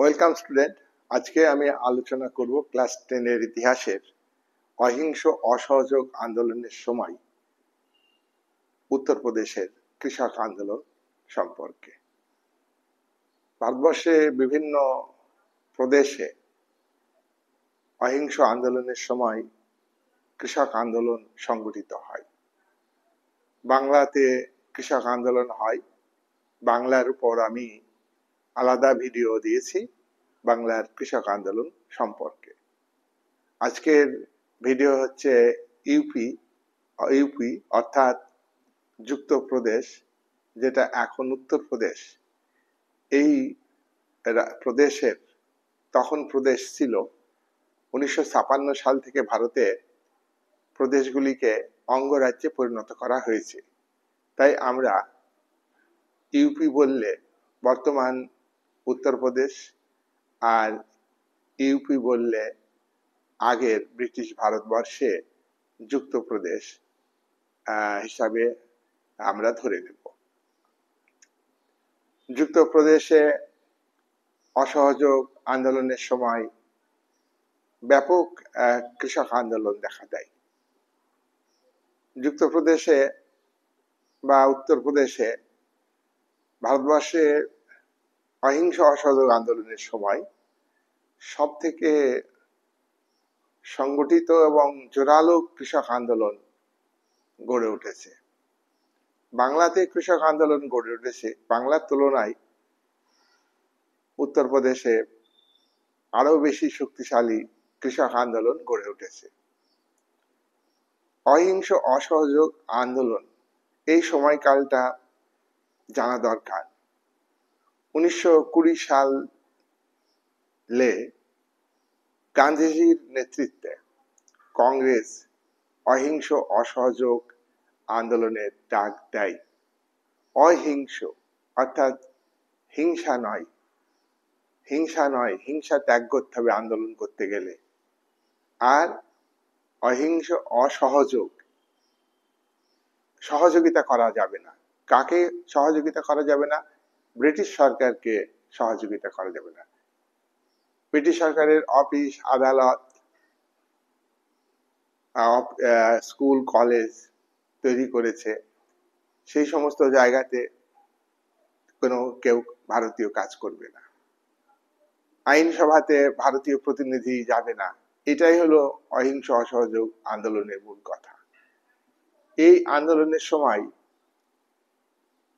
Welcome student. আজকে আমি আলোচনা করব ক্লাস 10 এর ইতিহাসের অহিংস অসহযোগ আন্দোলনের সময় উত্তরপ্রদেশের কৃষক আন্দোলন সম্পর্কে। ভারতবর্ষে বিভিন্ন প্রদেশে অহিংস আন্দোলনের সময় কৃষক আন্দোলন সংগঠিত হয়। বাংলাতে কৃষক আন্দোলন হয়। বাংলার উপর আমি আলাদা ভিডিও দিয়েছি বাংলার কৃষক আন্দোলন সম্পর্কে। আজকের ভিডিও হচ্ছে ইউপি অর্থাৎ যুক্তপ্রদেশ, যেটা এখন উত্তরপ্রদেশ। এই প্রদেশের তখন প্রদেশ ছিল 1956 সাল থেকে ভারতে প্রদেশগুলিকে অঙ্গরাজ্যে পরিণত করা হয়েছে। তাই আমরা ইউপি বললে বর্তমান উত্তরপ্রদেশ, আর ইউপি বললে আগের ব্রিটিশ ভারতবর্ষে যুক্তপ্রদেশ হিসাবে আমরা ধরে নেব। যুক্তপ্রদেশে অসহযোগ আন্দোলনের সময় ব্যাপক কৃষক আন্দোলন দেখা দেয়। যুক্তপ্রদেশে বা উত্তরপ্রদেশে ভারতবর্ষে অহিংস অসহযোগ আন্দোলনের সময় সব থেকে সংগঠিত এবং জোরালো কৃষক আন্দোলন গড়ে উঠেছে। বাংলাতে কৃষক আন্দোলন গড়ে উঠেছে, বাংলার তুলনায় উত্তরপ্রদেশে আরো বেশি শক্তিশালী কৃষক আন্দোলন গড়ে উঠেছে। অহিংস অসহযোগ আন্দোলন, এই সময়কালটা জানা দরকার। 1920 সালে গান্ধীজির নেতৃত্বে কংগ্রেস অহিংস অসহযোগ আন্দোলনের ডাক দেয়। অহিংস অর্থাৎ হিংসা নয়, হিংসা ত্যাগ করতে হবে আন্দোলন করতে গেলে। আর অহিংস অসহযোগ, সহযোগিতা করা যাবে না। কাকে সহযোগিতা করা যাবে না? ব্রিটিশ সরকারকে সহযোগিতা করা যাবে না। ব্রিটিশ সরকারের অফিস, আদালত, স্কুল, কলেজ তৈরি করেছে, সেই সমস্ত জায়গাতে কেউ ভারতীয় কাজ করবে না। আইনসভাতে ভারতীয় প্রতিনিধি যাবে না। এটাই হলো অহিংস অসহযোগ আন্দোলনের মূল কথা। এই আন্দোলনের সময়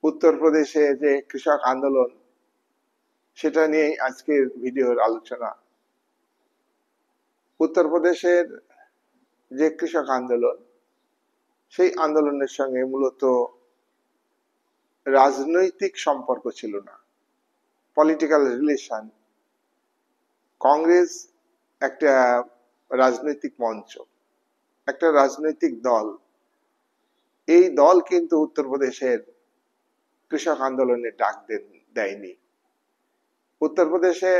উত্তরপ্রদেশে যে কৃষক আন্দোলন, সেটা নিয়েই আজকের ভিডিওর আলোচনা। উত্তরপ্রদেশের যে কৃষক আন্দোলন, সেই আন্দোলনের সঙ্গে মূলত রাজনৈতিক সম্পর্ক ছিল না, পলিটিক্যাল রিলেশন। কংগ্রেস একটা রাজনৈতিক মঞ্চ, একটা রাজনৈতিক দল। এই দল কিন্তু উত্তরপ্রদেশের কৃষক আন্দোলনের ডাক দেয়নি। উত্তরপ্রদেশে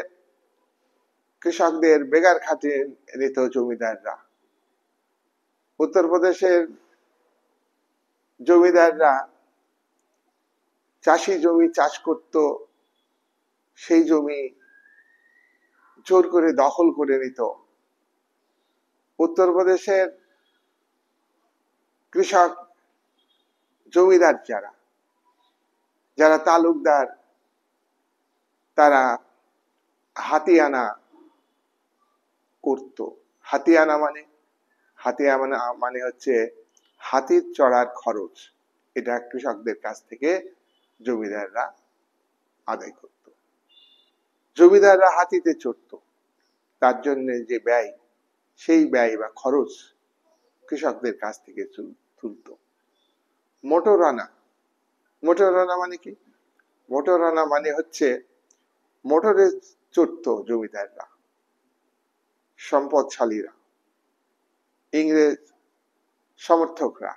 কৃষকদের বেগার খাটিয়ে নিত জমিদাররা। উত্তরপ্রদেশের জমিদাররা চাষি জমি চাষ করত, সেই জমি জোর করে দখল করে নিত। উত্তরপ্রদেশের কৃষক জমিদার যারা তালুকদার, তারা হাতিয়ানা করত। হাতিয়ানা মানে হচ্ছে হাতির চড়ার খরচ। এটা কৃষকদের কাছ থেকে জমিদাররা আদায় করত। জমিদাররা হাতিতে চড়ত, তার জন্য যে ব্যয়, সেই ব্যয় বা খরচ কৃষকদের কাছ থেকে তুলত। মোটরানা মানে কি? মোটরানা মানে হচ্ছে মোটরে চড়ত জমিদাররা, সম্পদশালীরা, ইংরেজ সমর্থকরা।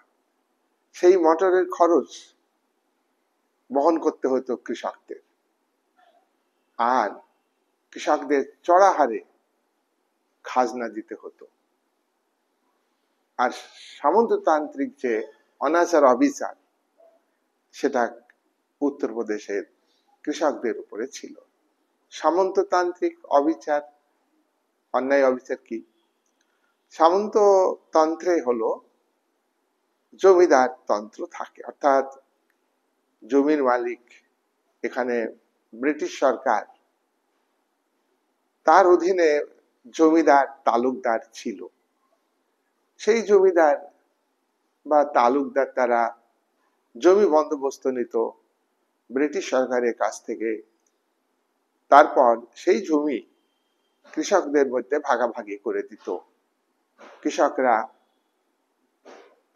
সেই মোটরের খরচ বহন করতে হতো কৃষকদের, আর কৃষকদের চড়া হারে খাজনা দিতে হতো। আর সামন্ততান্ত্রিক যে অনাচার অবিচার, সেটা উত্তরপ্রদেশের কৃষকদের উপরে ছিল। সামন্ততান্ত্রিক অবিচার, অন্যায় অবিচার কি? সামন্ততন্ত্রে হলো জমিদার তন্ত্র থাকে, অর্থাৎ জমির মালিক এখানে ব্রিটিশ সরকার, তার অধীনে জমিদার তালুকদার ছিল। সেই জমিদার বা তালুকদার তারা জমি বন্দোবস্ত নিত ব্রিটিশ সরকারের কাছ থেকে, তারপর সেই জমি কৃষকদের মধ্যে ভাগাভাগি করে দিত। কৃষকরা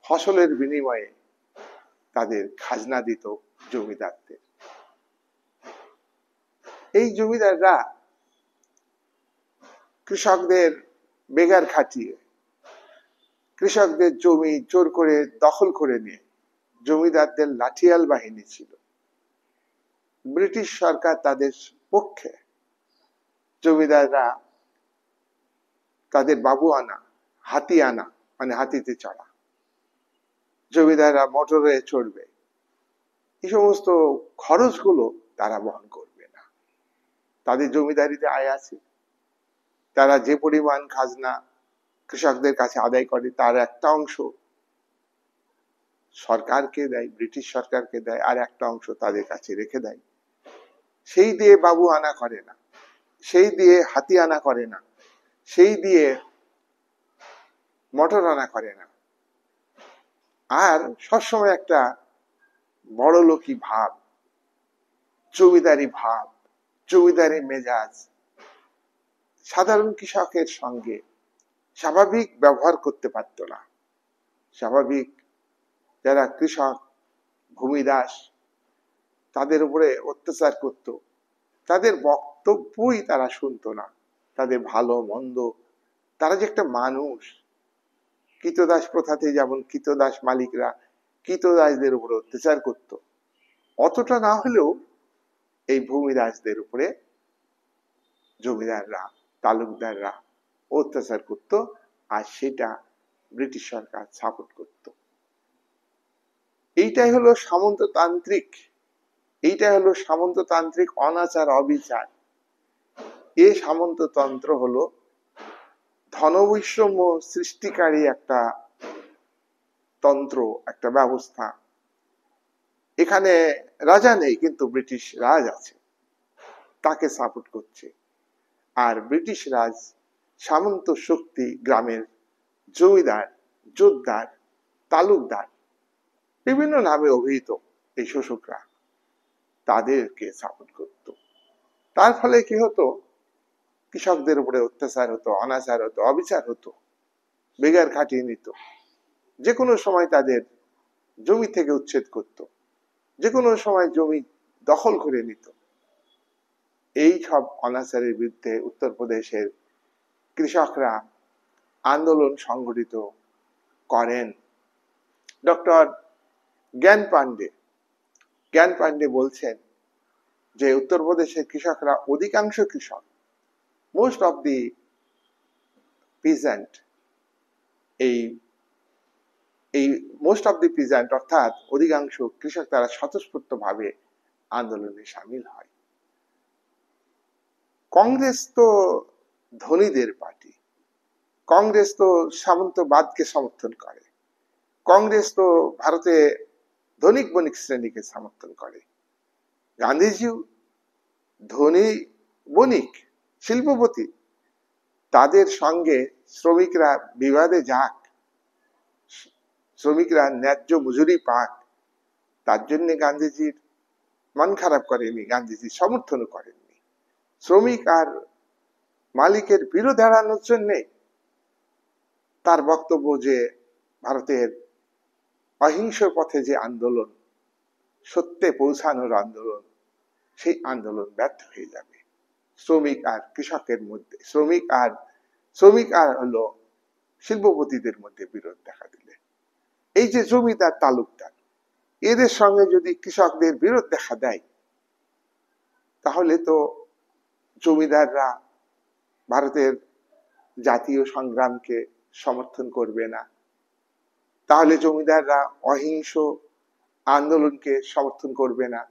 ফসলের বিনিময়ে তাদের খাজনা দিত জমিদারদের। এই জমিদাররা কৃষকদের বেগার খাটিয়ে কৃষকদের জমি জোর করে দখল করে নিয়ে, জমিদারদের লাঠিয়াল বাহিনী ছিল, ব্রিটিশ সরকার তাদের পক্ষে। জমিদাররা তাদের বাবু আনা, হাতি আনা, মানে হাতিতে চড়া, জমিদাররা মোটরে চড়বে, এই সমস্ত খরচগুলো তারা বহন করবে না। তাদের জমিদারিতে আয় আছে, তারা যে পরিমাণ খাজনা কৃষকদের কাছে আদায় করে তার একটা অংশ সরকারকে দেয়, ব্রিটিশ সরকারকে দেয়, আর একটা অংশ তাদের কাছে রেখে দেয়। সেই দিয়ে বাবু আনা করে না, সেই দিয়ে হাতি আনা করে না, সেই দিয়ে মোটর আনা করে না। আর সবসময় একটা বড় লোকী ভাব, জমিদারি ভাব, জমিদারি মেজাজ সাধারণ কৃষকের সঙ্গে স্বাভাবিক ব্যবহার করতে পারত না। স্বাভাবিক যারা কৃষক, ভূমিদাস, তাদের উপরে অত্যাচার করত, তাদের বক্তব্যই তারা শুনতো না, তাদের ভালো মন্দ, তারা যে একটা মানুষ। কৃতদাস প্রথাতে যেমন কৃতদাস মালিকরা কৃতদাসদের উপরে অত্যাচার করত, অতটা না হলেও এই ভূমিদাসদের উপরে জমিদাররা, তালুকদাররা অত্যাচার করত, আর সেটা ব্রিটিশ সরকার সাপোর্ট করত। এইটাই হলো সামন্ততান্ত্রিক, এইটাই হলো সামন্ততান্ত্রিক অনাচার অবিচার। এই সামন্ততন্ত্র হলো ধনবৈষম্য সৃষ্টিকারী একটা তন্ত্র, একটা ব্যবস্থা। এখানে রাজা নেই, কিন্তু ব্রিটিশ রাজ আছে, তাকে সাপোর্ট করছে। আর ব্রিটিশ রাজ সামন্ত শক্তি গ্রামের জমিদার, জোতদার, তালুকদার, বিভিন্ন নামে অভিহিত এই শোষকরা, তাদেরকে সাপোর্ট করত। তার ফলে কি হতো? কৃষকদের উপরে অত্যাচার হতো, অনাচার হতো, অবিচার হতো, বেগার খাটিয়ে নিত, যে কোনো সময় তাদের জমি থেকে উচ্ছেদ করত, যে কোনো সময় জমি দখল করে নিত। এই সব অনাচারের বিরুদ্ধে উত্তরপ্রদেশের কৃষকরা আন্দোলন সংগঠিত করেন। ডক্টর জ্ঞান পান্ডে বলছেন যে উত্তরপ্রদেশের কৃষকরা, অধিকাংশ কৃষক, most of the peasant, most of the peasant অর্থাৎ অধিকাংশ কৃষক, তারা স্বতঃস্ফূর্ত ভাবে আন্দোলনে সামিল হয়। কংগ্রেস তো ধনীদের পার্টি, কংগ্রেস তো সামন্তবাদকে সমর্থন করে, কংগ্রেস তো ভারতে ধনিক বণিক শ্রেণীকে সমর্থন করে। গান্ধীজিও ধনী বণিক, শিল্পপতি, তাদের সঙ্গে শ্রমিকরা বিবাদে যাক, শ্রমিকরা ন্যায্য মজুরি পাক, তার জন্য গান্ধীজির মন খারাপ করেনি, গান্ধীজি সমর্থন করেননি। শ্রমিক আর মালিকের বিরোধে এড়ানোর জন্যে তার বক্তব্য যে ভারতের অহিংস পথে যে আন্দোলন, সত্যে পৌঁছানোর আন্দোলন, সেই আন্দোলন ব্যর্থ হয়ে যাবে শ্রমিক আর কৃষকের মধ্যে, শ্রমিক আর হলো শিল্পপতিদের মধ্যে বিরোধ দেখা দিলে। এই যে জমিদার, তালুকদার, এদের সঙ্গে যদি কৃষকদের বিরোধ দেখা দেয়, তাহলে তো জমিদাররা ভারতের জাতীয় সংগ্রামকে সমর্থন করবে না, তাহলে জমিদাররা অহিংস আন্দোলনকে সমর্থন করবে না।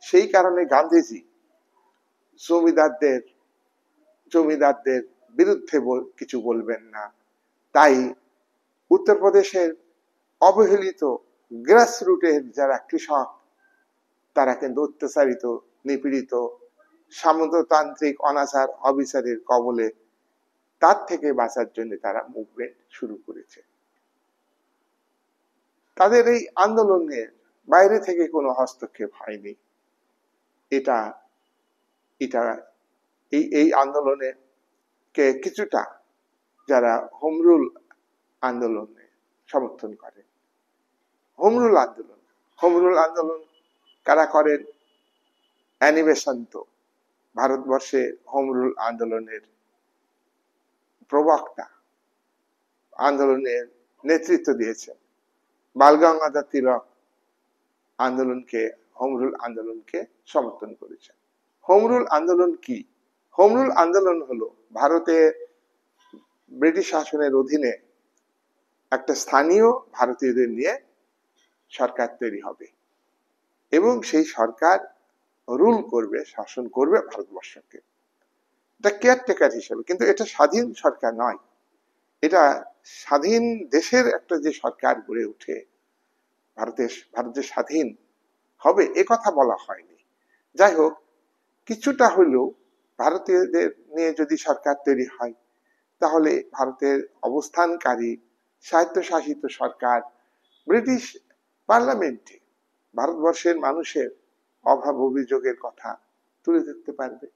সেই কারণে গান্ধীজি জমিদারদের জমিদারদের বিরুদ্ধে কিছু বলবেন না। তাই উত্তরপ্রদেশের অবহেলিত গ্রাসরুটের যারা কৃষক, তারা কিন্তু অত্যাচারিত, নিপীড়িত, সামন্ততান্ত্রিক অনাচার অবিচারের কবলে, তার থেকে বাঁচার জন্য তারা মুভমেন্ট শুরু করেছে। তাদের এই আন্দোলনের বাইরে থেকে কোনো হস্তক্ষেপ হয়নি। এটা এটা এই আন্দোলনে কে কিছুটা যারা হোম রুল আন্দোলনে সমর্থন করে। হোম রুল আন্দোলন কারা করেন? অ্যানি বেসান্ত ভারতবর্ষে হোম রুল আন্দোলনের প্রবক্তা, আন্দোলনের নেতৃত্ব দিয়েছেন। বাল গঙ্গাধর তিলক হোম রুল আন্দোলনকে সমর্থন করেছেন। হোম রুল আন্দোলন কি? হোম রুল আন্দোলন হলো ভারতে ব্রিটিশ শাসনের অধীনে একটা স্থানীয় ভারতীয়দের নিয়ে সরকার তৈরি হবে এবং সেই সরকার রুল করবে, শাসন করবে ভারতবর্ষকে। এটা কেয়ারটেকার হিসেবে, কিন্তু এটা স্বাধীন সরকার নয়। এটা স্বাধীন দেশের একটা যে সরকার গড়ে উঠে ভারত যে স্বাধীন হবে এ কথা বলা হয়নি। যাই হোক, কিছুটা হলেও ভারতীয়দের নিয়ে যদি সরকার তৈরি হয়, তাহলে ভারতের অবস্থানকারী স্বায়ত্তশাসিত সরকার ব্রিটিশ পার্লামেন্টে ভারতবর্ষের মানুষের অভাব অভিযোগের কথা তুলে ধরতে পারবে।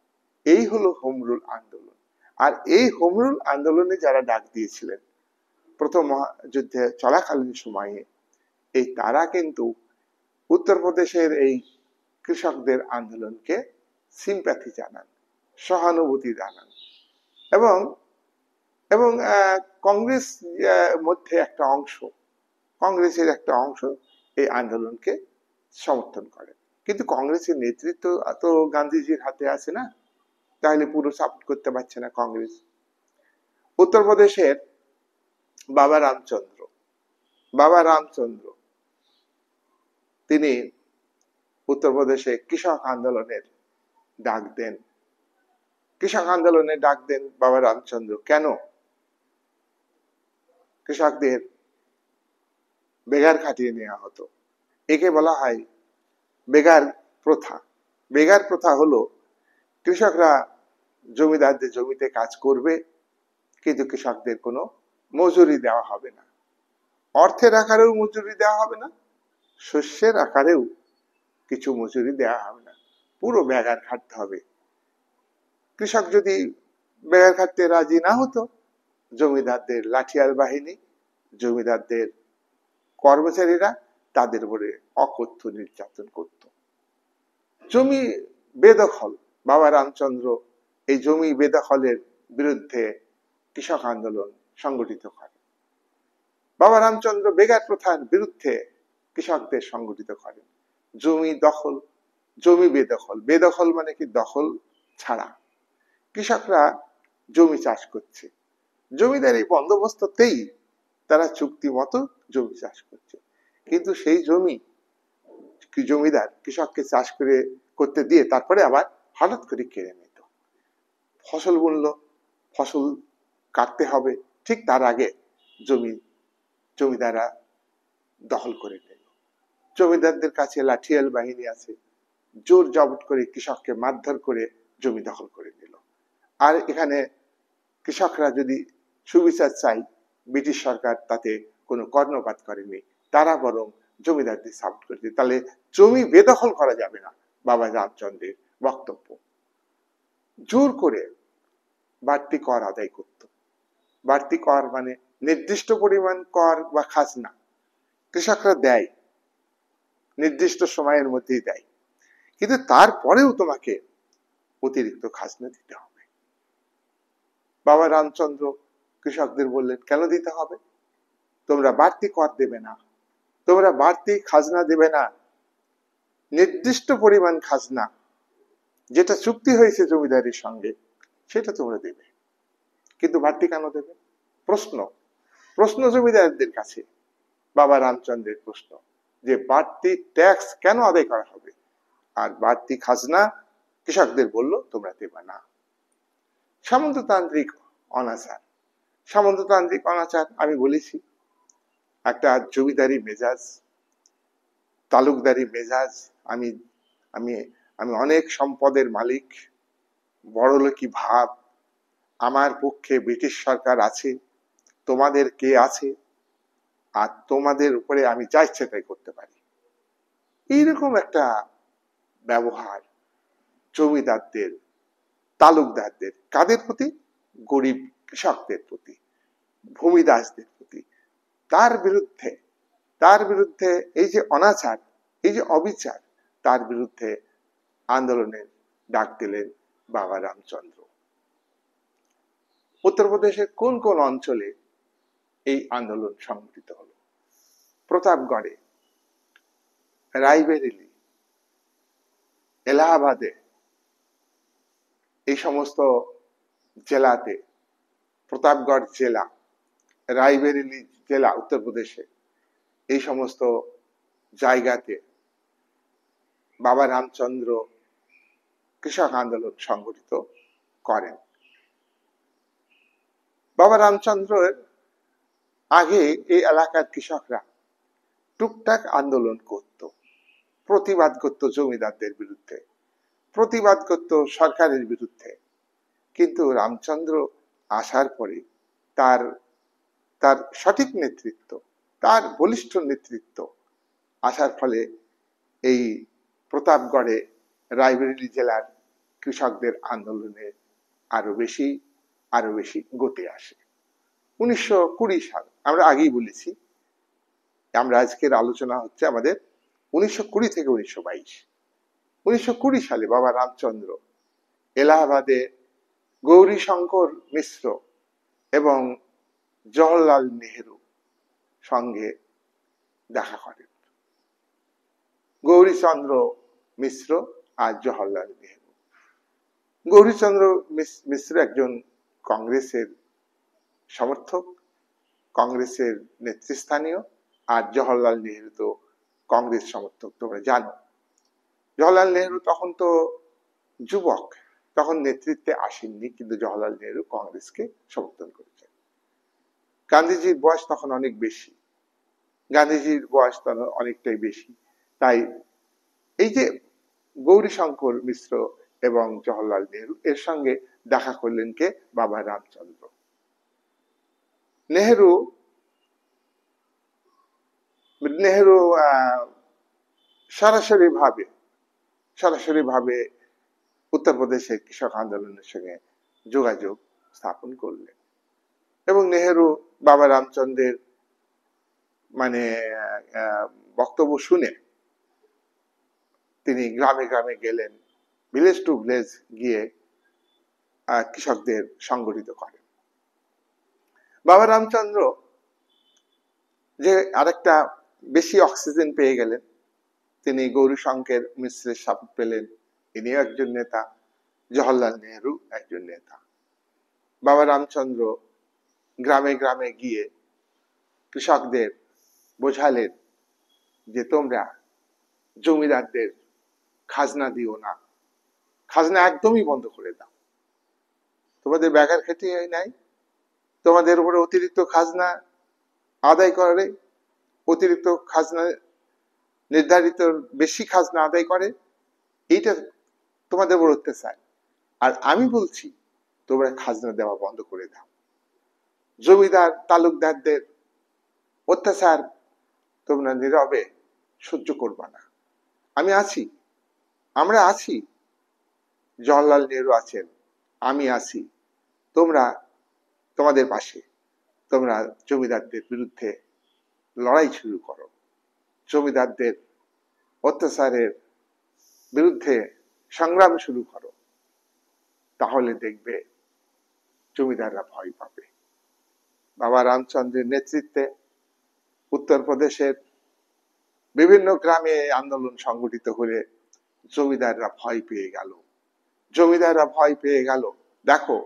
এই হলো হোম রুল আন্দোলন। আর এই হোম রুল আন্দোলনে যারা ডাক দিয়েছিলেন প্রথম মহাযুদ্ধে চলাকালীন সময়ে, তারা কিন্তু উত্তরপ্রদেশের এই কৃষকদের আন্দোলনকে সিম্প্যাথি জানান, সহানুভূতি জানান, এবং এবং কংগ্রেস মধ্যে একটা অংশ, কংগ্রেসের একটা অংশ এই আন্দোলনকে সমর্থন করে। কিন্তু কংগ্রেসের নেতৃত্ব তো গান্ধীজির হাতে আছে না, তাহলে পুরো সাপোর্ট করতে পারছে না কংগ্রেস। উত্তরপ্রদেশের বাবা রামচন্দ্র তিনি উত্তরপ্রদেশে কৃষক আন্দোলনের ডাক দেন বাবা রামচন্দ্র। কেন? কৃষকদের বেগার খাটিয়ে নেওয়া হতো। একে বলা হয় বেগার প্রথা। বেগার প্রথা হলো কৃষকরা জমিদারদের জমিতে কাজ করবে, কিন্তু কৃষকদের কোনো মজুরি দেওয়া হবে না। অর্থের আকারেও মজুরি দেওয়া হবে না, শস্যের আকারেও কিছু মজুরি দেওয়া হবে না, পুরো বেগার খাটতে হবে। কৃষক যদি বেগার খাটতে রাজি না হতো, জমিদারদের লাঠিয়াল বাহিনী, জমিদারদের কর্মচারীরা তাদের উপরে অকথ্য নির্যাতন করত। জমি বেদখল, বাবা রামচন্দ্র এই জমি বেদখলের বিরুদ্ধে কৃষক আন্দোলন সংগঠিত করেন। বাবা রামচন্দ্র বেগার প্রথার বিরুদ্ধে কৃষকদের সংগঠিত করেন। জমি বেদখল মানে কি? দখল ছাড়া কৃষকরা জমি চাষ করছে, জমিদারি বন্দোবস্ততেই তারা চুক্তি মতো জমি চাষ করছে, কিন্তু সেই জমি জমিদার কৃষককে চাষ করতে দিয়ে তারপরে আবার হঠাৎ করে কেড়ে নিত। ফসল বুনলো, ফসল কাটতে হবে, ঠিক তার আগে জমিদাররা দখল করে নিল। জমিদারদের কাছে লাঠিয়াল বাহিনী আছে, জোর জবত করে কৃষককে মারধর করে জমি দখল করে নিল। আর এখানে কৃষকরা যদি সুবিচার চাই, ব্রিটিশ সরকার তাতে কোনো কর্ণপাত করেনি, তারা বরং জমিদারদের সাপোর্ট করেছে। তাহলে জমি বেদখল করা যাবে না, বাবা রামচন্দ্রের বক্তব্য। জোর করে বাড়তি কর আদায় করত। বাড়তি কর মানে নির্দিষ্ট পরিমাণ কর বা খাজনা কৃষকরা দেয়, নির্দিষ্ট সময়ের মধ্যেই দেয়, কিন্তু তারপরেও তোমাকে অতিরিক্ত খাজনা দিতে হবে। বাবা রামচন্দ্র কৃষকদের বললেন, কেন দিতে হবে? তোমরা বাড়তি কর দেবে না, তোমরা বাড়তি খাজনা দেবে না, নির্দিষ্ট পরিমাণ খাজনা যেটা চুক্তি হয়েছে জমিদারের সঙ্গে সেটা তোমরা দেবে, কিন্তু বাড়তি কেন দেবে? প্রশ্ন জমিদারদের কাছে। বাবা রামচন্দ্রের প্রশ্ন যে বাড়তি ট্যাক্স কেন আদায় করা হবে, আর বাড়তি খাজনা কৃষকদের বলল তোমরা দেবা না। সামন্ততান্ত্রিক অনাচার। সামন্ততান্ত্রিক অনাচার আমি বলেছি, একটা জমিদারি মেজাজ, তালুকদারি মেজাজ। আমি আমি আমি অনেক সম্পদের মালিক, বড়লোকি ভাব, আমার পক্ষে ব্রিটিশ সরকার আছে, তোমাদের কে আছে, আর তোমাদের উপরে আমি যা ইচ্ছে তাই করতে পারি। এইরকম একটা ব্যবহার জমিদারদের, তালুকদারদের, কাদের প্রতি? গরিব কৃষকদের প্রতি, ভূমিদাসদের প্রতি। তার বিরুদ্ধে এই যে অনাচার, এই যে অবিচার, তার বিরুদ্ধে আন্দোলনের ডাক দিলেন বাবা রামচন্দ্র। উত্তরপ্রদেশের কোন কোন অঞ্চলে এই আন্দোলন সংঘটিত হলো? প্রতাপগড়ে, রায়বেরেলি, এলাহাবাদে, এই সমস্ত জেলাতে, প্রতাপগড় জেলা, রায়বেরেলি জেলা উত্তরপ্রদেশে, এই সমস্ত জায়গাতে বাবা রামচন্দ্র কৃষক আন্দোলন সংগঠিত করেন। বাবা রামচন্দ্রের আগে এই এলাকার কৃষকরা টুকটাক আন্দোলন করত, প্রতিবাদ করত জমিদারদের বিরুদ্ধে, প্রতিবাদ করত সরকারের বিরুদ্ধে। কিন্তু রামচন্দ্র আসার পরে তার তার সঠিক নেতৃত্ব, তার বলিষ্ঠ নেতৃত্ব আসার ফলে এই প্রতাপগড়ে, রায়বেরেলি জেলার কৃষকদের আন্দোলনে আরো বেশি গতি আসে। 1920 সাল, আমরা আগেই বলেছি, আমরা আজকের আলোচনা হচ্ছে আমাদের 1920 থেকে 1922। 1920 সালে বাবা রামচন্দ্র এলাহাবাদে গৌরীশঙ্কর মিশ্র এবং জওহরলাল নেহেরু সঙ্গে দেখা করেন। গৌরীচন্দ্র মিশ্র আর জওহরলাল নেহেরু। গৌরীচন্দ্র মিশ্র একজন কংগ্রেসের সমর্থক, কংগ্রেসের নেতৃস্থানীয়, আর জওহরলাল নেহেরু তো কংগ্রেস সমর্থক, তোমরা জানো। জওহরলাল নেহেরু তখন তো যুবক, তখন নেতৃত্বে আসেননি, কিন্তু জওহরলাল নেহেরু কংগ্রেসকে সমর্থন করেছেন। গান্ধীজির বয়স তখন অনেক বেশি, গান্ধীজির বয়স তখন অনেকটাই বেশি। তাই এই যে গৌরীশঙ্কর মিশ্র এবং জওহরলাল নেহেরু, এর সঙ্গে দেখা করলেন কে? বাবা রামচন্দ্র। নেহেরু সরাসরি ভাবে উত্তরপ্রদেশের কৃষক আন্দোলনের সঙ্গে যোগাযোগ স্থাপন করলেন এবং নেহেরু বাবা রামচন্দ্রের মানে বক্তব্য শুনে তিনি গ্রামে গ্রামে গেলেন, ভিলেজ টু ভিলেজ গিয়ে কৃষকদের সংগঠিত করেন। বাবা রামচন্দ্র যে আরেকটা বেশি অক্সিজেন পেয়ে গেলেন, তিনি গৌরীশঙ্কর মিশ্রের সাপোর্ট পেলেন, ইনিও একজন নেতা, জওহরলাল নেহেরু একজন নেতা। বাবা রামচন্দ্র গ্রামে গ্রামে গিয়ে কৃষকদের বোঝালেন যে তোমরা জমিদারদের খাজনা দিও না, খাজনা একদমই বন্ধ করে দাও, তোমাদের ব্যাঘার খেতে নাই, তোমাদের উপরে অতিরিক্ত খাজনা আদায় করে, অতিরিক্ত খাজনা নির্ধারিত বেশি খাজনা আদায় করে, এইটা তোমাদের উপর অত্যাচার। আর আমি বলছি তোমরা খাজনা দেওয়া বন্ধ করে দাও। জমিদার তালুকদারদের অত্যাচার তোমরা নীরবে সহ্য করবা না। আমি আছি, আমরা আছি, জওহরলাল নেহেরু আছেন, আমি আছি, তোমরা তোমাদের পাশে, তোমরা জমিদারদের বিরুদ্ধে লড়াই শুরু করো, জমিদারদের অত্যাচারের বিরুদ্ধে সংগ্রাম শুরু করো, তাহলে দেখবে জমিদাররা ভয় পাবে। বাবা রামচন্দ্রের নেতৃত্বে উত্তরপ্রদেশের বিভিন্ন গ্রামে আন্দোলন সংগঠিত হলে জমিদাররা ভয় পেয়ে গেল। জমিদাররা ভয় পেয়ে গেল, দেখো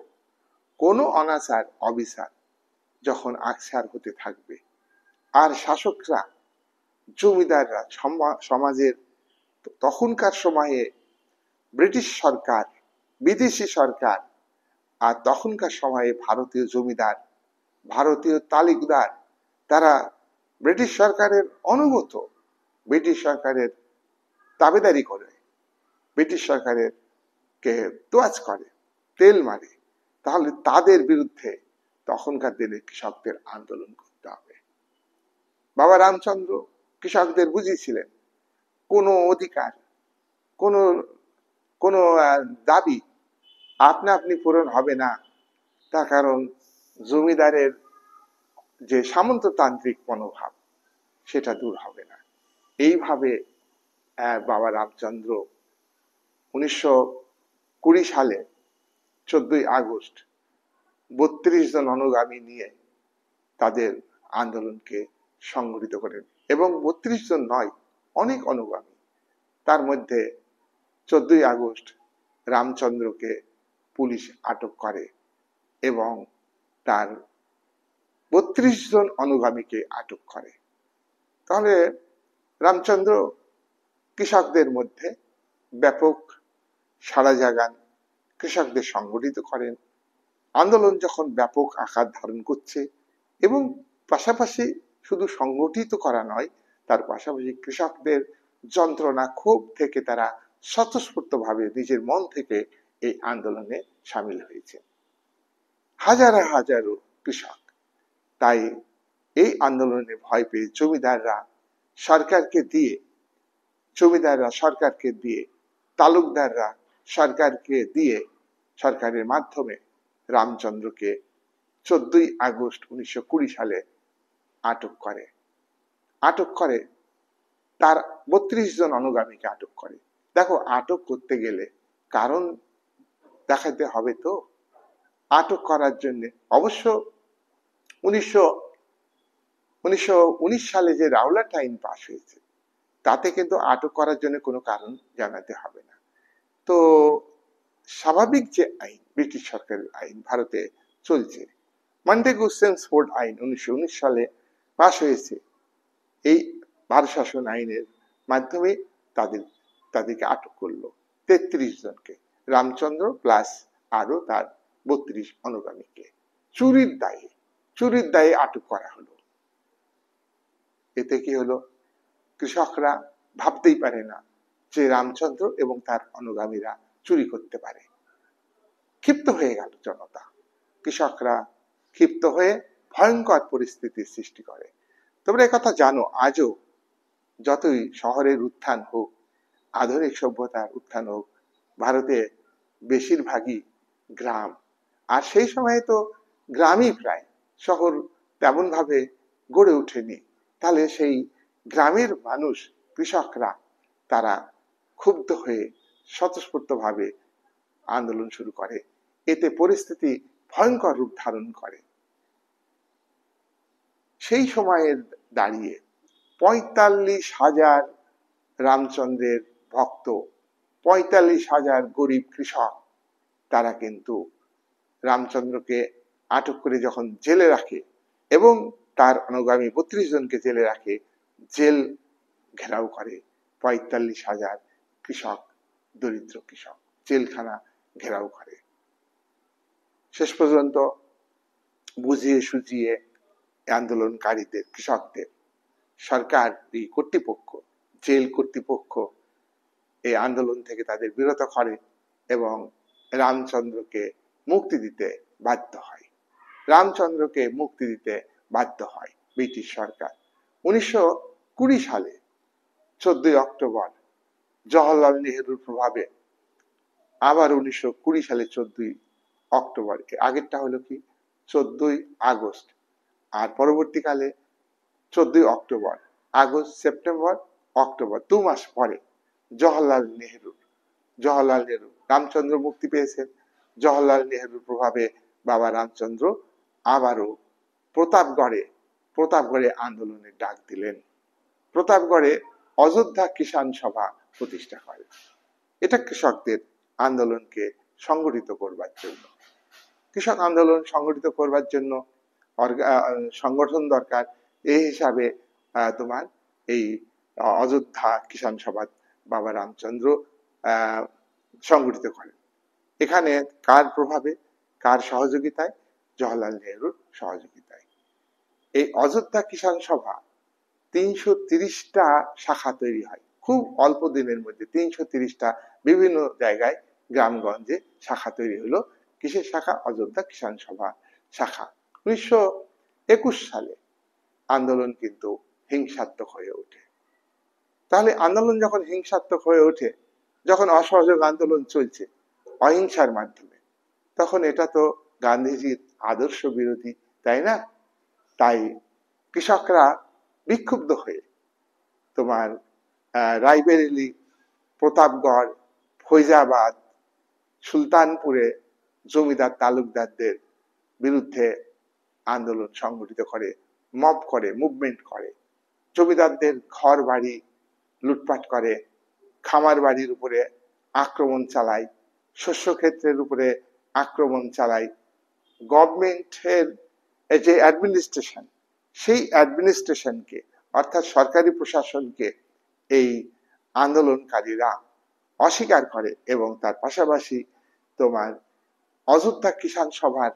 কোনো অনাচার অবিচার যখন আকছার হতে থাকবে, আর শাসকরা, জমিদাররা সমাজের তখনকার সময়ে ব্রিটিশ সরকার, বিদেশি সরকার, আর তখনকার সময়ে ভারতীয় জমিদার, ভারতীয় তালুকদার, তারা ব্রিটিশ সরকারের অনুগত, ব্রিটিশ সরকারের দাবিদারি করে, ব্রিটিশ সরকারের কে তোয়াজ করে, তেল মারে, তাহলে তাদের বিরুদ্ধে তখনকার দিনে কৃষকদের আন্দোলন করতে হবে। বাবা রামচন্দ্র কৃষকদের বুঝিয়েছিলেন কোনো অধিকার, কোনো কোনো দাবি আপনা আপনি পূরণ হবে না, তার কারণ জমিদারের যে সামন্ততান্ত্রিক মনোভাব সেটা দূর হবে না। এইভাবে বাবা রামচন্দ্র 1920 সালে 14ই আগস্ট 32 জন অনুগামী নিয়ে তাদের আন্দোলনকে সংগঠিত করেন, এবং 32 জন নয়, অনেক অনুগামী। তার মধ্যে 14ই আগস্ট রামচন্দ্রকে পুলিশ আটক করে এবং তার 32 জন অনুগামীকে আটক করে। তাহলে রামচন্দ্র কৃষকদের মধ্যে ব্যাপক সাড়া জাগান, কৃষকদের সংগঠিত করেন। আন্দোলন যখন ব্যাপক আকার ধারণ করছে এবং পাশাপাশি শুধু সংগঠিত করা নয়, তার পাশাপাশি কৃষকদের যন্ত্রণা, ক্ষোভ থেকে তারা স্বতঃস্ফূর্তভাবে নিজের মন থেকে এই আন্দোলনে সামিল হয়েছে হাজার হাজারো কৃষক। তাই এই আন্দোলনে ভয় পেয়ে জমিদাররা সরকারকে দিয়ে, তালুকদাররা সরকারকে দিয়ে, সরকারের মাধ্যমে রামচন্দ্রকে 14ই আগস্ট 1920 সালে আটক করে তার 32 জন অনুগামীকে আটক করে। দেখো, আটক করতে গেলে কারণ দেখাতে হবে তো। আটক করার জন্য অবশ্য 1919 সালে যে রাওলাট আইন পাশ হয়েছে তাতে কিন্তু আটক করার জন্য কোনো কারণ জানাতে হবে না। তো স্বাভাবিক যে আইন, ব্রিটিশ সরকারের আইন ভারতে চলছে, মন্টেগু সেমসফোর্ড আইন 1919 সালে পাশ হয়েছে, এই ভারত শাসন আইনের মাধ্যমে তাদেরকে আটক করলো 33 জনকে, রামচন্দ্র প্লাস আরো তার 32 অনুগামীকে চুরির দায়ে আটক করা হলো। এতে কি হলো? কৃষকরা ভাবতেই পারে না যে রামচন্দ্র এবং তার অনুগামীরা চুরি করতে পারে। ক্ষিপ্ত হয়ে গেল জনতা, কৃষকরা ক্ষিপ্ত হয়ে ভয়ঙ্কর পরিস্থিতির সৃষ্টি করে। তোমরা একথা জানো, আজও যতই শহরের উত্থান হোক, আধুনিক সভ্যতার উত্থান হোক, ভারতে বেশিরভাগই গ্রাম, আর সেই সময়ে তো গ্রামই প্রায়, শহর তেমন ভাবে গড়ে ওঠেনি। তাহলে সেই গ্রামের মানুষ, কৃষকরা, তারা ক্ষুব্ধ হয়ে স্বতঃস্ফূর্তভাবে আন্দোলন শুরু করে। এতে পরিস্থিতি ভয়ঙ্কর রূপ ধারণ করে। সেই সময়ের দাঁড়িয়ে 45,000 রামচন্দ্রের ভক্ত, 45,000 গরিব কৃষক, তারা কিন্তু রামচন্দ্রকে আটক করে যখন জেলে রাখে এবং তার অনুগামী 32 জনকে জেলে রাখে, জেল ঘেরাও করে 45,000 কৃষক, দরিদ্র কৃষক জেলখানা ঘেরাও করে। শেষ পর্যন্ত বুঝিয়ে সুঝিয়ে আন্দোলনকারীদের, কৃষকদের সরকারি কর্তৃপক্ষ, জেল কর্তৃপক্ষ এই আন্দোলন থেকে তাদের বিরত করে এবং রামচন্দ্রকে মুক্তি দিতে বাধ্য হয়। ব্রিটিশ সরকার 1920 সালে 14ই অক্টোবর জওহরলাল নেহরুর প্রভাবে আবার 1920 সালে 14ই অক্টোবর, আগেরটা হলো কি 14ই আগস্ট, আর পরবর্তীকালে 14ই অক্টোবর, আগস্ট, সেপ্টেম্বর, অক্টোবর, 2 মাস পরে জওহরলাল নেহরু, রামচন্দ্র মুক্তি পেয়েছেন। জওহরলাল নেহরুর প্রভাবে বাবা রামচন্দ্র আবারও প্রতাপগড়ে আন্দোলনের ডাক দিলেন। প্রতাপগড়ে অযোধ্যা কিষাণ সভা প্রতিষ্ঠা করেন। এটা কৃষকদের আন্দোলনকে সংগঠিত করবার জন্য। কৃষক আন্দোলন সংগঠিত করবার জন্য সংগঠন দরকার। এই হিসাবে তোমার এই অযোধ্যা কিষাণ সভা বাবা রামচন্দ্র সংগঠিত করেন। এখানে কার প্রভাবে, কার সহযোগিতায়? জওহরলাল নেহরুর সহযোগিতায়। এই অযোধ্যা কিষাণ সভা ৩৩০টা শাখা তৈরি হয় খুব অল্প দিনের মধ্যে। ৩৩০টা বিভিন্ন জায়গায় গ্রামগঞ্জে শাখা তৈরি হলো। কিসের শাখা? অযোধ্যা কিষাণ সভা শাখা। ১৯২১ সালে আন্দোলন কিন্তু হিংসাত্মক হয়ে ওঠে। তাহলে আন্দোলন যখন হিংসাত্মক হয়ে ওঠে, যখন অসহযোগ আন্দোলন চলছে অহিংসার মাধ্যমে, তখন এটা তো গান্ধীজির আদর্শ বিরোধী, তাই না? তাই কৃষকরা বিক্ষুব্ধ হয়ে তোমার রায়বেরেলি, প্রতাপগড়, ফৈজাবাদ, সুলতানপুরে জমিদার তালুকদারদের বিরুদ্ধে আন্দোলন সংগঠিত করে, মব করে, মুভমেন্ট করে। জমিদারদের ঘর বাড়ি লুটপাট করে, খামার বাড়ির উপরে আক্রমণ চালায়, শস্য ক্ষেত্রের উপরে আক্রমণ চালায়। গভর্নমেন্টের যে অ্যাডমিনিস্ট্রেশন, সেই অ্যাডমিনিস্ট্রেশনকে অর্থাৎ সরকারি প্রশাসনকে এই আন্দোলনকারীরা অস্বীকার করে এবং তার পাশাপাশি তোমার অযোধ্যা কিষাণ সভার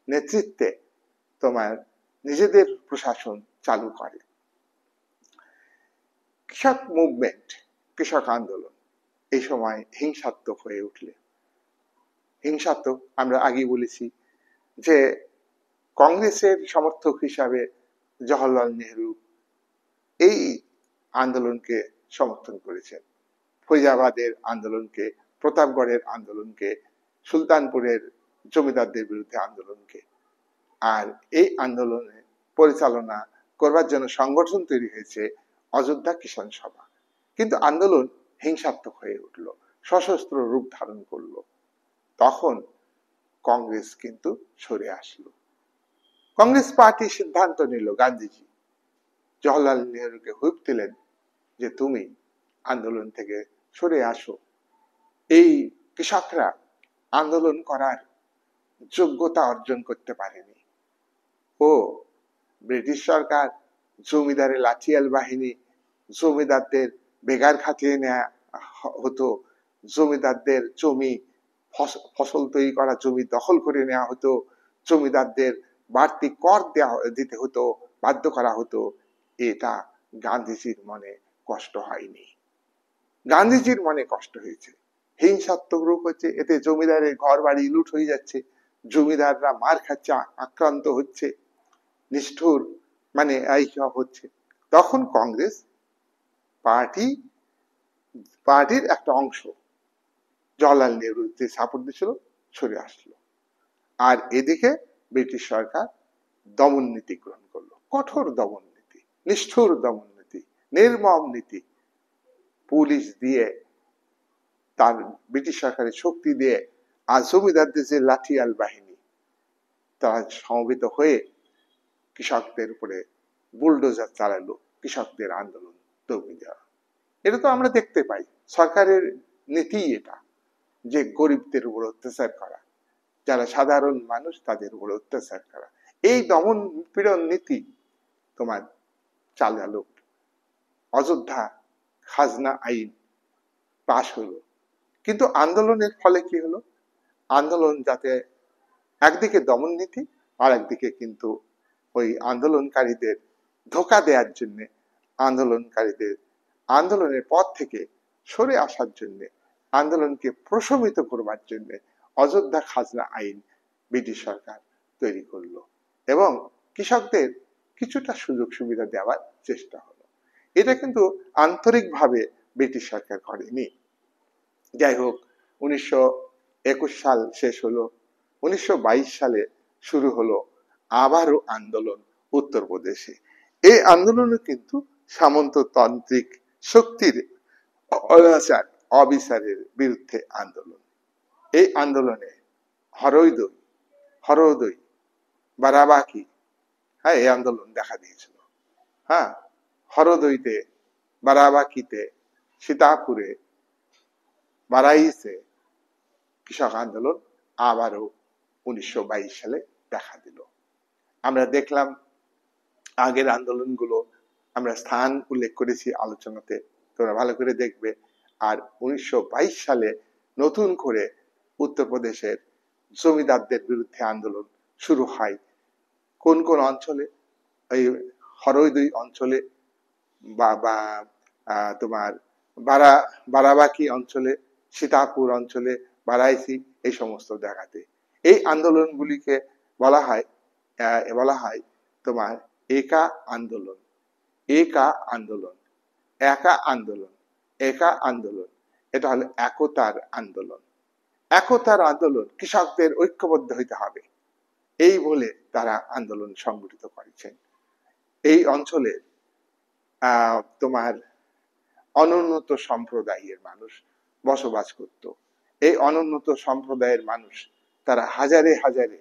নেতৃত্বে তোমার নিজেদের প্রশাসন চালু করে। কৃষক মুভমেন্ট, কৃষক আন্দোলন এই সময় হিংসাত্মক হয়ে উঠলে, হিংসাত্মক আমরা আগে বলেছি যে কংগ্রেসের সমর্থক হিসাবে জওহরলাল নেহরু এই আন্দোলনকে সমর্থন করেছেন। ফৈজাবাদের আন্দোলনকে, প্রতাপগড়ের আন্দোলনকে, সুলতানপুরের জমিদারদের বিরুদ্ধে আন্দোলনকে। আর এই আন্দোলনে পরিচালনা করবার জন্য সংগঠন তৈরি হয়েছে অযোধ্যা কিষাণ সভা। কিন্তু আন্দোলন হিংসাত্মক হয়ে উঠল, সশস্ত্র রূপ ধারণ করলো। তখন কংগ্রেস কিন্তু সরে আসলো। কংগ্রেস পার্টি সিদ্ধান্ত নিল, গান্ধীজি জওহরলাল নেহরুকে হুইপ দিলেন যে তুমি আন্দোলন থেকে সরে আসো। এই কৃষকরা আন্দোলন করার যোগ্যতা অর্জন করতে পারেনি। ও ব্রিটিশ সরকার, জমিদারের লাঠিয়াল বাহিনী, জমিদারদের বেগার খাটিয়ে নেওয়া হতো, জমিদারদের জমি, ফসল তৈরি করা জমি দখল করে নেওয়া হতো, জমিদারদের বাড়তি কর দিতে হতো, বাধ্য করা হতো। এটা গান্ধীজির মনে কষ্ট হয়নি। গান্ধীজির মনে কষ্ট হয়েছে, হিংসাত্মক রূপ হচ্ছে, এতে জমিদারের ঘর বাড়ি লুট হয়ে যাচ্ছে, জমিদাররা মার খাচ্ছে, আক্রান্ত হচ্ছে, নিষ্ঠুর মানে এই সব হচ্ছে। তখন কংগ্রেস পার্টির একটা অংশ জওহরলাল নেহরু যে সাপোর্ট দিয়েছিল সরে আসলো। আর এদিকে ব্রিটিশ সরকার দমন নীতি গ্রহণ করলো, কঠোর দমন নীতি, নিষ্ঠুর দমন নীতি, নির্মম নীতি। পুলিশ দিয়ে, তার ব্রিটিশ সরকারের শক্তি দিয়ে, আর জমিদারদের যে লাঠিয়াল বাহিনী, তারা সমবেত হয়ে কৃষকদের উপরে বুলডোজার চালালো, কৃষকদের আন্দোলন দমিয়ে দেওয়া। এটা তো আমরা দেখতে পাই, সরকারের নীতি এটা, যে গরিবদের উপর অত্যাচার করা, যারা সাধারণ মানুষ তাদের উপর অত্যাচার করা। এই দমন পীড়ন নীতি তোমার চালালো। অযোধ্যা খাজনা আইন পাশ হলো। কিন্তু আন্দোলনের ফলে কি হলো? আন্দোলন যাতে একদিকে দমন নীতি, আর একদিকে কিন্তু ওই আন্দোলনকারীদের ধোঁকা দেওয়ার জন্য, আন্দোলনের পথ থেকে সরে আসার জন্য, আন্দোলনকে প্রশমিত করবার জন্য অযোধ্যা খাজনা আইন ব্রিটিশ সরকার তৈরি করলো এবং কৃষকদের কিছুটা সুযোগ সুবিধা দেওয়ার চেষ্টা হলো। এটা কিন্তু আন্তরিকভাবে ব্রিটিশ সরকার করেনি। যাই হোক, 1921 সাল শেষ হলো, 1922 সালে শুরু হলো আবারও আন্দোলন উত্তরপ্রদেশে। এই আন্দোলনে কিন্তু সামন্ততান্ত্রিক শক্তির অনাচার, অবিচারের বিরুদ্ধে আন্দোলন। এই আন্দোলনে হরদই, বারাবাকি, হ্যাঁ, এই আন্দোলন দেখা দিয়েছিল। হ্যাঁ, হরদইতে, বারাবাকিতে, সীতাপুরে, বারাইসে কৃষক আন্দোলন আবারও 1922 সালে দেখা দিল। আমরা দেখলাম আগের আন্দোলনগুলো, আমরা স্থান উল্লেখ করেছি আলোচনাতে, তোমরা ভালো করে দেখবে। আর 1922 সালে নতুন করে উত্তরপ্রদেশের জমিদারদের বিরুদ্ধে আন্দোলন শুরু হয়। কোন কোন অঞ্চলে? এই হরদই অঞ্চলে বা তোমার বারাবাকি অঞ্চলে, সীতাপুর অঞ্চলে, বারাইসি, এই সমস্ত জায়গাতে এই আন্দোলনগুলিকে বলা হয় তোমার একা আন্দোলন। একা আন্দোলন, একা আন্দোলন, একা আন্দোলন, এটা হলো একতার আন্দোলন। একতার আন্দোলন, কৃষকদের ঐক্যবদ্ধ হইতে হবে, এই বলে তারা আন্দোলন সংগঠিত করেছেন। এই অঞ্চলে তোমার অনুন্নত সম্প্রদায়ের মানুষ বসবাস করত। এই অনুন্নত সম্প্রদায়ের মানুষ তারা হাজারে হাজারে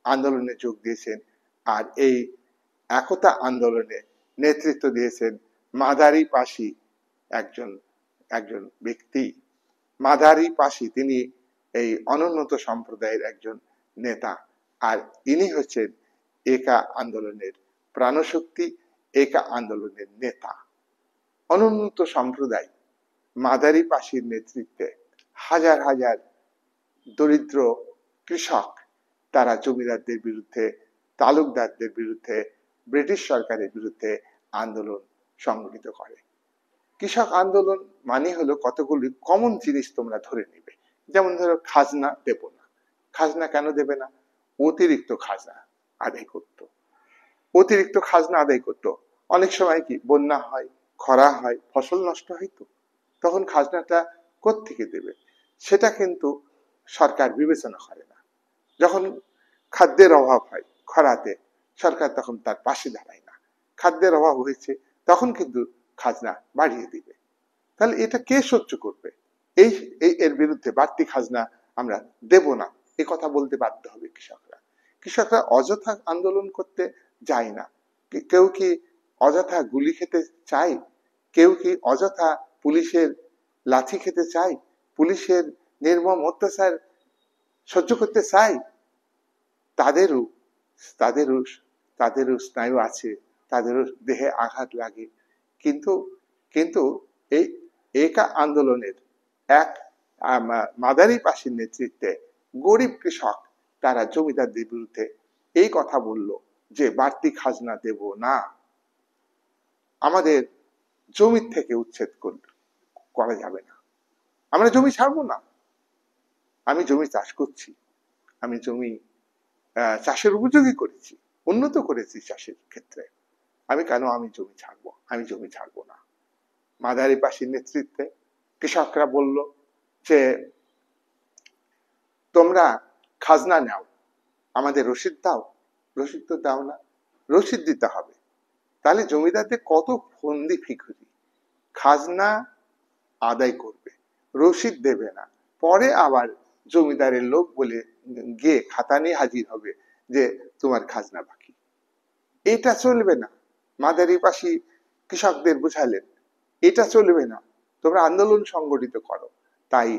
আন্দোলনে যোগ দিয়েছেন। আর এই একতা আন্দোলনে নেতৃত্ব দিয়েছেন মাদারি পাশি একজন ব্যক্তি। মাদারি পাশি, তিনি এই অনুন্নত সম্প্রদায়ের একজন নেতা। আর ইনি হচ্ছেন একা আন্দোলনের প্রাণশক্তি, একা আন্দোলনের নেতা। অনুন্নত সম্প্রদায় মাদারি পাশির নেতৃত্বে হাজার হাজার দরিদ্র কৃষক তারা জমিদারদের বিরুদ্ধে, তালুকদারদের বিরুদ্ধে, ব্রিটিশ সরকারের বিরুদ্ধে আন্দোলন সংগঠিত করে। কৃষক আন্দোলন মানে হলো কতগুলি কমন জিনিস তোমরা ধরে নিবে। যেমন ধরো, খাজনা দেব না। খাজনা কেন দেবে না? অতিরিক্ত খাজনা আদায় করত। অতিরিক্ত খাজনা আদায় করত। অনেক সময় কি বন্যা হয়, খরা হয়, ফসল নষ্ট হইতো, তখন খাজনাটা কোত্থেকে দেবে সেটা কিন্তু সরকার বিবেচনা করে না। যখন খাদ্যের অভাব হয় খরাতে, সরকার তখন তার পাশে দাঁড়ায় না। খাদ্যের অভাব হয়েছে, তখন কিন্তু খাজনা বাড়িয়ে দিবে। তাহলে এটা কে সহ্য করবে? এই এর বিরুদ্ধে বাড়তি খাজনা আমরা দেব না, এ কথা বলতে বাধ্য হবে কৃষকরা। কৃষকরা অযথা আন্দোলন করতে যায় না। কেউ কি অযথা গুলি খেতে চায়? কেউ কি অযথা পুলিশের লাঠি খেতে চায়? পুলিশের নির্মম অত্যাচার সহ্য করতে চায়? তাদেরও তাদেরও তাদেরও স্নায়ু আছে, তাদেরও দেহে আঘাত লাগে। কিন্তু কিন্তু এই একা আন্দোলনের এক মাদারি পাশির নেতৃত্বে গরিব কৃষক তারা জমিদারদের বিরুদ্ধে এই কথা বলল যে বাড়তি খাজনা দেব না, আমাদের জমি থেকে উচ্ছেদ করা যাবে না, আমরা জমি ছাড়বো না। আমি জমি চাষ করছি, আমি জমি চাষের উপযোগী করেছি, উন্নত করেছি চাষের ক্ষেত্রে, আমি জমি ছাড়বো? আমি জমি ছাড়বো না। মাদারি পাশির নেতৃত্বে কৃষকরা বলল যে তোমরা খাজনা নাও, আমাদের রসিদ দাও। রসিদ তো দাও না, রসিদ দিতে হবে। তাহলে জমিদারদের কত ফন্দি ফিকুরি, খাজনা আদায় করবে, রসিদ দেবে না, পরে আবার জমিদারের লোক বলে গিয়ে খাতা নিয়ে হাজির হবে যে তোমার খাজনা বাকি। এটা চলবে না। মাদারি পাশি কৃষকদের বুঝালেন এটা চলবে না, তোমরা আন্দোলন সংগঠিত করো, তাই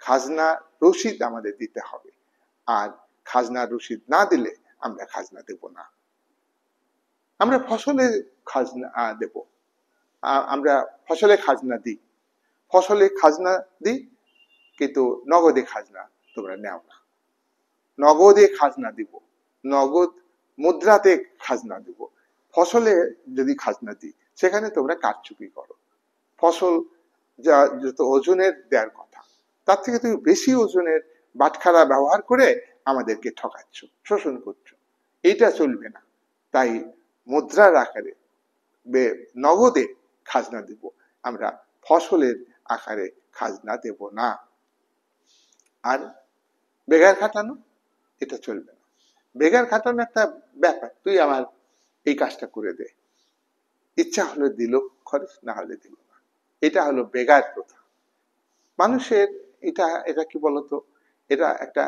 খাজনা রসিদ আমাদের দিতে হবে, আর খাজনা রসিদ না দিলে আমরা খাজনা দেব না। আমরা ফসলে খাজনা দেব, আমরা ফসলে খাজনা দিই, ফসলে খাজনা দিই, কিন্তু নগদে খাজনা তোমরা নেও না। নগদে খাজনা দিব, নগদ মুদ্রাতে খাজনা দিব। ফসলে যদি খাজনা দিই, সেখানে তোমরা কারচুপি করো। ফসল যত ওজনের দেওয়ার কথা, তার থেকে তুমি বেশি ওজনের বাটখারা ব্যবহার করে আমাদেরকে ঠকাচ্ছ, শোষণ করছো, এইটা চলবে না। তাই মুদ্রার আকারে নগদে খাজনা দেব, আমরা ফসলের আকারে খাজনা দেব না। আর বেগার খাটানো, এটা চলবে না। বেগার খাটানো একটা ব্যাপার, তুই আমার এই কাজটা করে দে, ইচ্ছা হলে দিল খরচ, না হলে দিল না। এটা হলো বেগার প্রথা। মানুষের এটা কি বলতো, এটা একটা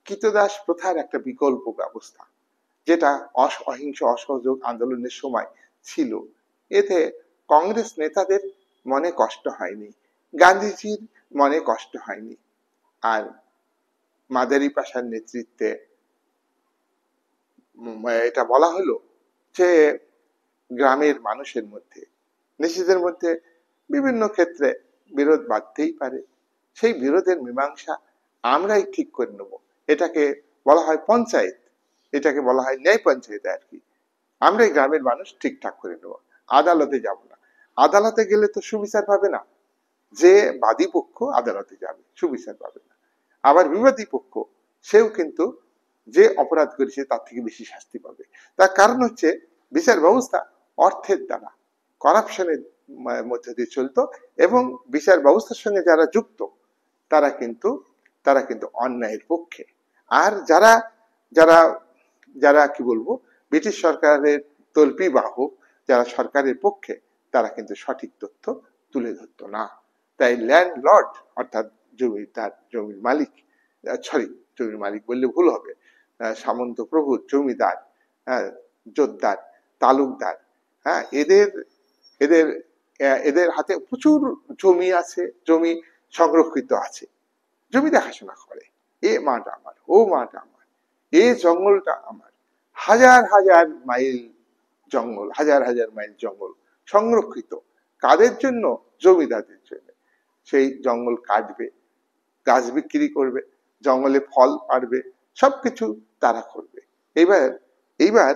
কৃতদাস প্রথার একটা বিকল্প ব্যবস্থা, যেটা অহিংস অসহযোগ আন্দোলনের সময় ছিল। এতে কংগ্রেস নেতাদের মনে কষ্ট হয়নি, গান্ধীজির মনে কষ্ট হয়নি। আর মাদারি পাশার নেতৃত্বে এটা বলা হলো যে গ্রামের মানুষের মধ্যে, নিজেদের মধ্যে বিভিন্ন ক্ষেত্রে বিরোধ বাড়তেই পারে, সেই বিরোধের মীমাংসা আমরাই ঠিক করে নেব। এটাকে বলা হয় পঞ্চায়েত, এটাকে বলা হয় ন্যায় পঞ্চায়েত আর কি। আমরাই গ্রামের মানুষ ঠিকঠাক করে নেব, আদালতে যাব না। আদালতে গেলে তো সুবিচার পাবে না, যে বাদী পক্ষ আদালতে যাবে সুবিচার পাবে না, আবার বিবাদী পক্ষ সেও কিন্তু যে অপরাধ করেছে তার থেকে বেশি শাস্তি পাবে। তার কারণ হচ্ছে বিচার ব্যবস্থা অর্থের দ্বারা, করাপশনের মধ্যে দিয়ে চলতো, এবং বিচার ব্যবস্থার সঙ্গে যারা যুক্ত তারা কিন্তু অন্যায়ের পক্ষে। আর যারা যারা যারা কি বলবো, ব্রিটিশ সরকারের তল্পি বাহক, যারা সরকারের পক্ষে, তারা কিন্তু সঠিক তথ্য তুলে ধরতো না। তাই ল্যান্ডলর্ড অর্থাৎ জমিদার, জমির মালিক, সরি জমির মালিক বললে ভুল হবে, সামন্ত প্রভু, জমিদার, জোতদার, তালুকদার, হ্যাঁ, এদের এদের এদের হাতে প্রচুর জমি আছে, জমি সংরক্ষিত আছে, জমি দেখাশোনা করে। এ মাটা আমার, ও মাটা আমার, এ জঙ্গলটা আমার, হাজার হাজার মাইল জঙ্গল, হাজার হাজার মাইল জঙ্গল সংরক্ষিত। কাদের জন্য? জমিদারদের জন্য। সেই জঙ্গল কাটবে, গাছ বিক্রি করবে, জঙ্গলে ফল পাড়বে, সবকিছু তারা করবে। এইবার এইবার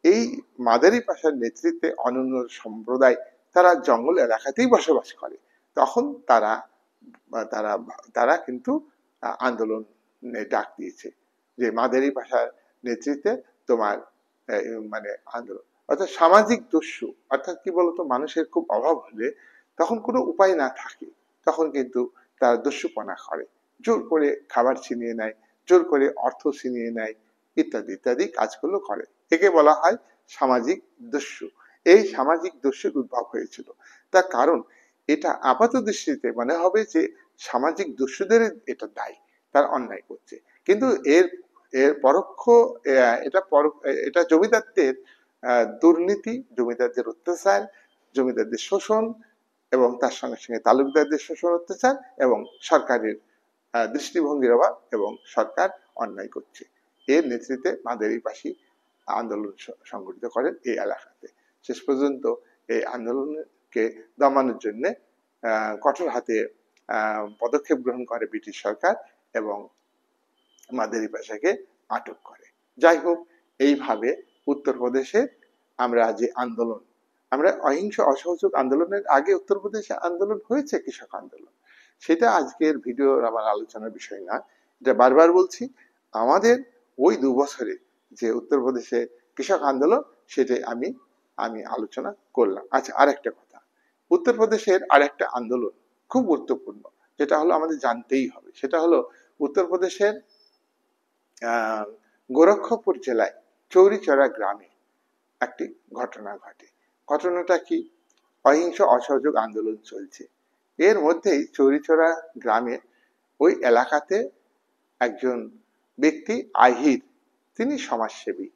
এই মাদারি পাশার নেতৃত্বে অন্যান্য সম্প্রদায় তারা জঙ্গল এলাকাতেই বসবাস করে। তখন তারা তারা তারা কিন্তু আন্দোলনে ডাক দিয়েছে, যে মাদারি পাশার নেতৃত্বে তোমার মানে আন্দোলন, অর্থাৎ সামাজিক দস্যু। অর্থাৎ কি বলতো, মানুষের খুব অভাব হলে তখন কোনো উপায় না থাকে, তখন কিন্তু তারা দস্যুপনা করে, জোর করে খাবার ছিনিয়ে নেয়, জোর করে অর্থ ছিনিয়ে নেয়, ইত্যাদি ইত্যাদি কাজগুলো করে। একে বলা হয় সামাজিক দস্যু। এই সামাজিক দস্যুর উদ্ভব হয়েছিল, তার কারণ এটা আপাত দৃষ্টিতে মনে হবে যে সামাজিক দস্যুদের এটা দায়ী, তার অন্যায় করছে, কিন্তু এর এর পরোক্ষ এটা জমিদারদের দুর্নীতি, জমিদারদের অত্যাচার, জমিদারদের শোষণ, এবং তার সঙ্গে সঙ্গে তালুকদারদের শোষণ, অত্যাচার, এবং সরকারের দৃষ্টিভঙ্গির অভাব, এবং সরকার অন্যায় করছে। এর নেতৃত্বে মাদারি পাশি আন্দোলন সংগঠিত করেন এই এলাকাতে। শেষ পর্যন্ত এই আন্দোলনকে দমানোর জন্য কঠোর হাতে পদক্ষেপ গ্রহণ করে ব্রিটিশ সরকার, এবং মাদারি পাশাকে আটক করে। যাই হোক, এইভাবে উত্তরপ্রদেশে আমরা যে আন্দোলন, আমরা অহিংস অসহযোগ আন্দোলনের আগে উত্তরপ্রদেশে আন্দোলন হয়েছে, কৃষক আন্দোলন, সেটা আজকের ভিডিওর আমার আলোচনার বিষয় না। এটা বারবার বলছি, আমাদের ওই 2 বছরে যে উত্তরপ্রদেশে কৃষক আন্দোলন, সেটাই আমি আমি আলোচনা করলাম। আচ্ছা, আরেকটা কথা, উত্তরপ্রদেশের আরেকটা আন্দোলন খুব গুরুত্বপূর্ণ, যেটা হলো আমাদের জানতেই হবে, সেটা হলো উত্তরপ্রদেশের গোরক্ষপুর জেলায় চৌরিচৌরা গ্রামে একটি ঘটনা ঘটে। ঘটনাটা কি? অহিংস অসহযোগ আন্দোলন চলছে, এর মধ্যেই চৌরিচৌরা গ্রামে ওই এলাকাতে একজন ব্যক্তি আহির, তিনি সমাজসেবী,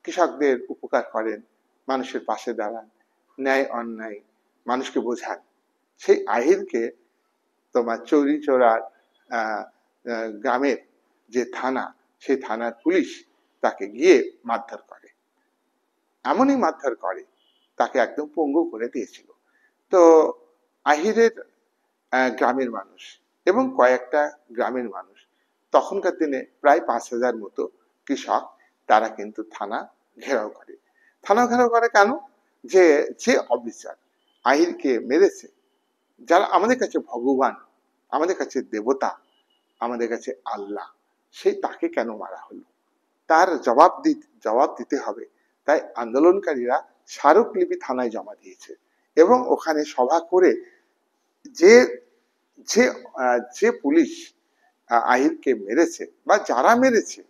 কৃষকদের উপকার করেন, মানুষের পাশে দাঁড়ান, ন্যায় অন্যায় মানুষকে বোঝান। সেই আহিরকে তোমার চৌরিচৌরার গ্রামের যে থানা, সেই থানার পুলিশ তাকে গিয়ে মারধর করে, এমনই মারধর করে তাকে একদম পঙ্গু করে দিয়েছিল। তো আহিরের গ্রামের মানুষ এবং কয়েকটা গ্রামের মানুষ, তখনকার দিনে প্রায় 5,000 মতো কৃষক, তারা কিন্তু থানা ঘেরাও করে। থানা ঘেরাও করে কেন? যে যে অফিসার আহিরকে মেরেছে, যারা আমাদের কাছে ভগবান, আমাদের কাছে দেবতা, আমাদের কাছে আল্লাহ, সেই তাকে কেন মারা হলো, তার জবাব দিতে হবে। তাই আন্দোলনকারীরা স্মারকলিপি থানায় জমা দিয়েছে, এবং ওখানে সভা করে যে যে যে পুলিশ আহিরকে মেরেছে বা যারা মেরেছে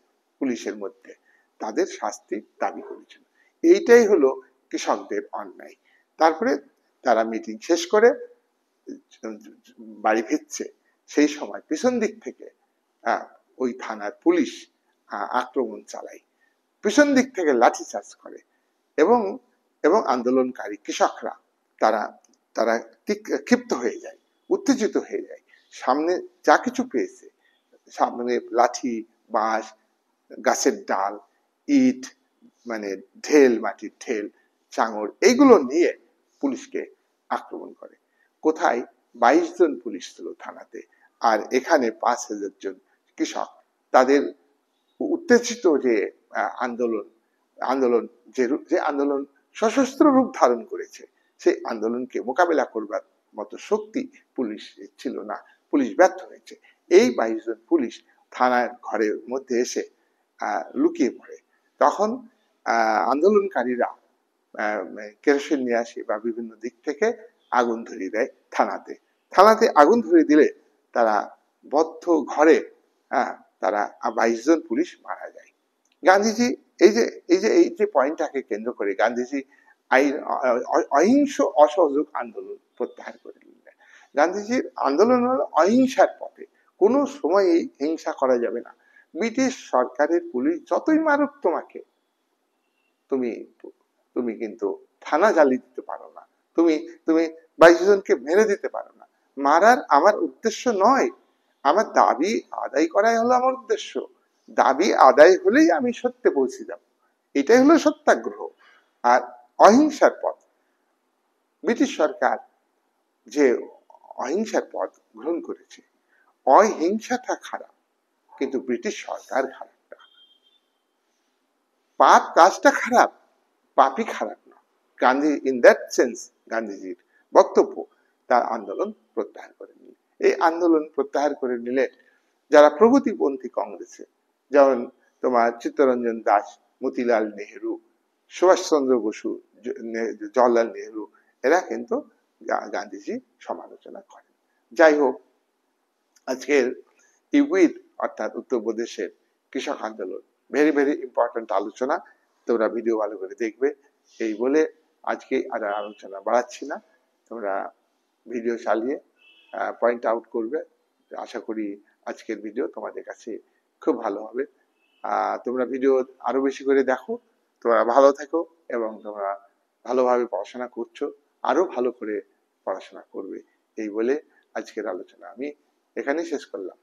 পুলিশের মধ্যে, তাদের শাস্তি দাবি করেছিল। এইটাই হলো কৃষকদের অন্যায়। তারপরে তারা মিটিং শেষ করে বাড়ি ফিরছে, সেই সময় পিছন দিক থেকে ওই থানার পুলিশ আক্রমণ চালায়, পিছন দিক থেকে লাঠিচার্জ করে, এবং এবং আন্দোলনকারী কৃষকরা তারা তারা ক্ষিপ্ত হয়ে যায়, উত্তেজিত হয়ে যায়। সামনে যা কিছু পেয়েছে, সামনে লাঠি, বাঁশ, গাছের ডাল, ইট, মানে ঢেল, মাটির ঢেল, চাঙড়, এইগুলো নিয়ে পুলিশকে আক্রমণ করে। কোথায় 22 জন পুলিশ ছিল থানাতে, আর এখানে 5,000 জন কৃষক তাদের উত্তেজিত যে আন্দোলন আন্দোলন যে আন্দোলন সশস্ত্র রূপ ধারণ করেছে, সেই আন্দোলনকে মোকাবেলা করবার মতো শক্তি পুলিশ ছিল না, পুলিশ ব্যর্থ হয়েছে। এই 22 জন পুলিশ থানার ঘরের মধ্যে এসে লুকিয়ে পড়ে। তখন আন্দোলনকারীরা কেরোসিন নিয়ে আসে বা বিভিন্ন দিক থেকে আগুন ধরিয়ে দেয় থানাতে। থানাতে আগুন ধরিয়ে দিলে তারা বদ্ধ ঘরে তারা 22 জন পুলিশ মারা যায়। গান্ধীজি এই যে পয়েন্টটাকে কেন্দ্র করে গান্ধীজি অহিংস অসহযোগ আন্দোলন প্রত্যাহার করে নিলেন। গান্ধীজির আন্দোলন হলো অহিংসার পথে, কোনো সময়ই হিংসা করা যাবে না। ব্রিটিশ সরকারের পুলিশ যতই মারুক তোমাকে, তুমি তুমি কিন্তু থানা জ্বালিয়ে দিতে পারো না, তুমি তুমি 22 জনকে মেরে দিতে পারো না। মারার আমার উদ্দেশ্য নয়, আমার দাবি আদায় করাই হলো আমার উদ্দেশ্য। দাবি আদায় হলেই আমি সত্যে পৌঁছে যাব, এটাই হলো সত্যাগ্রহ আর অহিংসার পথ। ব্রিটিশ সরকার যে অহিংসার পথ গ্রহণ করেছে, অহিংসাটা খারাপ, কিন্তু ব্রিটিশ সরকার খারাপ না। পাপ কাজটা খারাপ, পাপই খারাপ না। গান্ধী ইন দ্যাট সেন্স গান্ধীজির বক্তব্য তার আন্দোলন প্রত্যাহার করে নিল। এই আন্দোলন প্রত্যাহার করে নিলে যারা প্রগতিপন্থী কংগ্রেসে, যেমন তোমার চিত্তরঞ্জন দাস, মতিলাল নেহেরু, সুভাষচন্দ্র বসু, জওয়াহরলাল নেহেরু, এরা কিন্তু গান্ধীজি সমালোচনা করেন। যাই হোক, আজকের ইউপির অর্থাৎ উত্তরপ্রদেশের কৃষক আন্দোলন ভেরি ভেরি ইম্পর্টেন্ট আলোচনা। তোমরা ভিডিও ভালো করে দেখবে, এই বলে আজকে আর আলোচনা বাড়াচ্ছি না। তোমরা ভিডিও চালিয়ে পয়েন্ট আউট করবে। আশা করি আজকের ভিডিও তোমাদের কাছে খুব ভালো হবে। তোমরা ভিডিও আরো বেশি করে দেখো, তোমরা ভালো থেকো এবং তোমরা ভালোভাবে পড়াশোনা করছো, আরো ভালো করে পড়াশোনা করবে। এই বলে আজকের আলোচনা আমি এখানেই শেষ করলাম।